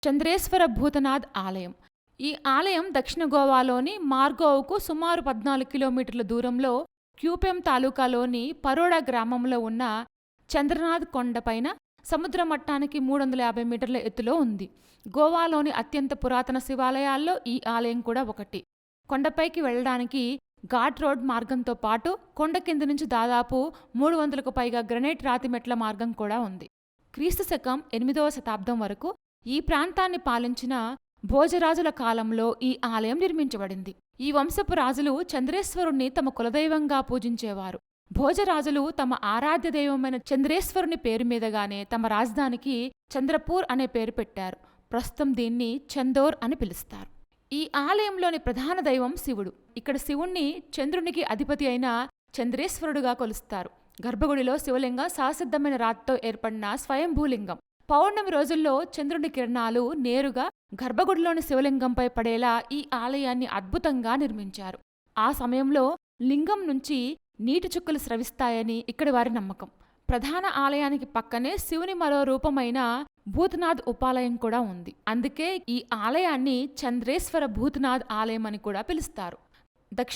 చంద్రేశ్వర భూతనాథ్ ఆలయం. ఈ ఆలయం దక్షిణ గోవాలోని మార్గోవ్కు సుమారు 14 కిలోమీటర్ల దూరంలో క్యూపెం తాలూకాలోని పరోడా గ్రామంలో ఉన్న చంద్రనాథ్ కొండపైన సముద్ర మట్టానికి 350 మీటర్ల ఎత్తులో ఉంది. గోవాలోని అత్యంత పురాతన శివాలయాల్లో ఈ ఆలయం కూడా ఒకటి. కొండపైకి వెళ్లడానికి ఘాట్ రోడ్ మార్గంతో పాటు కొండ కింది నుంచి దాదాపు 300కు పైగా గ్రనైట్ రాతి మెట్ల మార్గం కూడా ఉంది. క్రీస్తు శకం 8వ శతాబ్దం వరకు ఈ ప్రాంతాన్ని పాలించిన భోజరాజుల కాలంలో ఈ ఆలయం నిర్మించబడింది. ఈ వంశపు రాజులు చంద్రేశ్వరుణ్ణి తమ కులదైవంగా పూజించేవారు. భోజరాజులు తమ ఆరాధ్య దైవమైన చంద్రేశ్వరుని పేరు మీదగానే తమ రాజధానికి చంద్రపూర్ అనే పేరు పెట్టారు. ప్రస్తుతం దీన్ని చందోర్ అని పిలుస్తారు. ఈ ఆలయంలోని ప్రధాన దైవం శివుడు. ఇక్కడ శివుణ్ణి చంద్రునికి అధిపతి అయిన చంద్రేశ్వరుడుగా కొలుస్తారు. గర్భగుడిలో శివలింగం సహసిద్ధమైన రాతితో ఏర్పడిన స్వయంభూలింగం. పౌర్ణమి రోజుల్లో చంద్రుని కిరణాలు నేరుగా గర్భగుడిలోని శివలింగంపై పడేలా ఈ ఆలయాన్ని అద్భుతంగా నిర్మించారు. ఆ సమయంలో లింగం నుంచి నీటి చుక్కలు స్రవిస్తాయని ఇక్కడి వారి నమ్మకం. ప్రధాన ఆలయానికి పక్కనే శివుని మరో రూపమైన భూతనాథ్ ఉపాలయం కూడా ఉంది. అందుకే ఈ ఆలయాన్ని చంద్రేశ్వర భూతనాథ్ ఆలయం అని కూడా పిలుస్తారు.